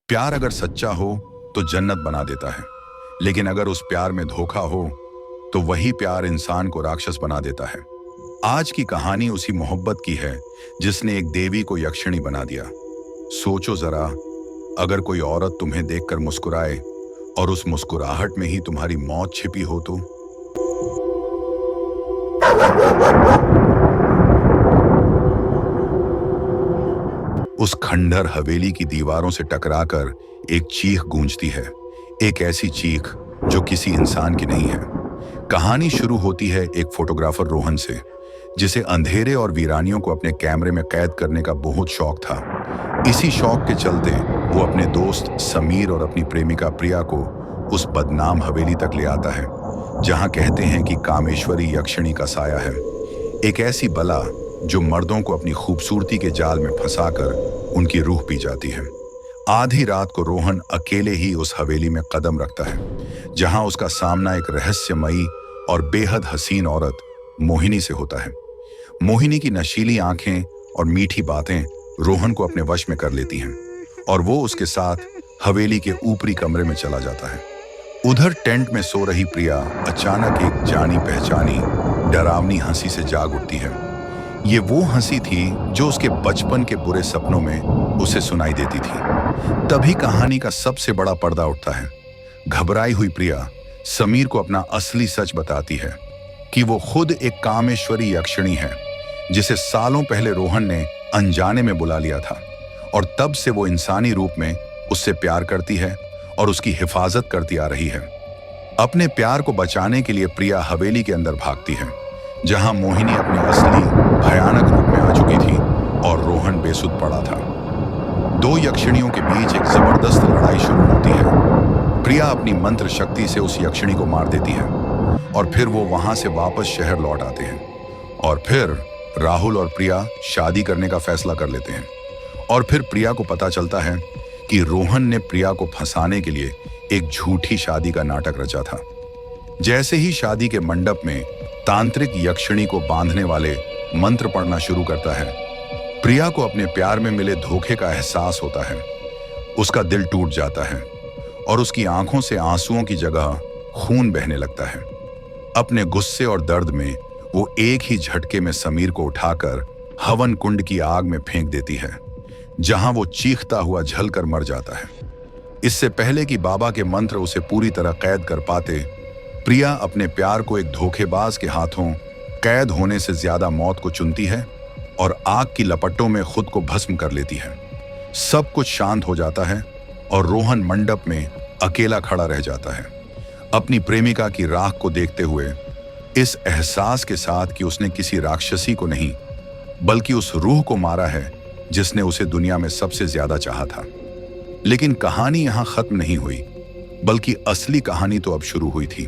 प्यार अगर सच्चा हो तो जन्नत बना देता है, लेकिन अगर उस प्यार में धोखा हो तो वही प्यार इंसान को राक्षस बना देता है। आज की कहानी उसी मोहब्बत की है जिसने एक देवी को यक्षिणी बना दिया। सोचो जरा, अगर कोई औरत तुम्हें देखकर मुस्कुराए और उस मुस्कुराहट में ही तुम्हारी मौत छिपी हो तो। उस खंडहर हवेली की दीवारों से टकराकर एक चीख गूंजती है, एक ऐसी चीख जो किसी इंसान की नहीं है। कहानी शुरू होती है एक फोटोग्राफर रोहन से, जिसे अंधेरे और वीरानियों को अपने कैमरे में कैद करने का बहुत शौक था। इसी शौक के चलते वो अपने दोस्त समीर और अपनी प्रेमिका प्रिया को उस बदनाम हवेली तक ले आता है, जहां कहते हैं कि कामेश्वरी यक्षिणी का साया है। एक ऐसी बला जो मर्दों को अपनी खूबसूरती के जाल में फंसाकर उनकी रूह पी जाती है। आधी रात को रोहन अकेले ही उस हवेली में कदम रखता है, जहां उसका सामना एक रहस्यमयी और बेहद हसीन औरत मोहिनी से होता है। मोहिनी की नशीली आंखें और मीठी बातें रोहन को अपने वश में कर लेती हैं और वो उसके साथ हवेली के ऊपरी कमरे में चला जाता है। उधर टेंट में सो रही प्रिया अचानक एक जानी पहचानी डरावनी हंसी से जाग उठती है। ये वो हंसी थी जो उसके बचपन के बुरे सपनों में उसे सुनाई देती थी। तभी कहानी का सबसे बड़ा पर्दा उठता है। घबराई हुई प्रिया समीर को अपना असली सच बताती है कि वो खुद एक कामेश्वरी यक्षिणी है, जिसे सालों पहले रोहन ने अनजाने में बुला लिया था, और तब से वो इंसानी रूप में उससे प्यार करती है और उसकी हिफाजत करती आ रही है। अपने प्यार को बचाने के लिए प्रिया हवेली के अंदर भागती है, जहां मोहिनी अपने असली भयानक रूप में आ चुकी थी और रोहन बेसुध पड़ा था। दो यक्षिणियों के बीच एक जबरदस्त लड़ाई शुरू होती है। प्रिया अपनी मंत्र शक्ति से उस यक्षिणी को मार देती है और फिर वो वहां से वापस शहर लौट आते हैं। और फिर राहुल और प्रिया शादी करने का फैसला कर लेते हैं। और फिर प्रिया को पता चलता है कि रोहन ने प्रिया को फंसाने के लिए एक झूठी शादी का नाटक रचा था। जैसे ही शादी के मंडप में तांत्रिक यक्षिणी को बांधने वाले मंत्र पढ़ना शुरू करता है, प्रिया को अपने प्यार में मिले धोखे का एहसास होता है। उसका दिल टूट जाता है और उसकी आंखों से आंसुओं की जगह खून बहने लगता है। अपने गुस्से और दर्द में वो एक ही झटके में समीर को उठाकर हवन कुंड की आग में फेंक देती है, जहां वो चीखता हुआ जलकर मर जाता है। इससे पहले कि बाबा के मंत्र उसे पूरी तरह कैद कर पाते, प्रिया अपने प्यार को एक धोखेबाज के हाथों कैद होने से ज्यादा मौत को चुनती है और आग की लपटों में खुद को भस्म कर लेती है। सब कुछ शांत हो जाता है और रोहन मंडप में अकेला खड़ा रह जाता है, अपनी प्रेमिका की राख को देखते हुए, इस एहसास के साथ कि उसने किसी राक्षसी को नहीं बल्कि उस रूह को मारा है जिसने उसे दुनिया में सबसे ज्यादा चाहा था। लेकिन कहानी यहां खत्म नहीं हुई, बल्कि असली कहानी तो अब शुरू हुई थी।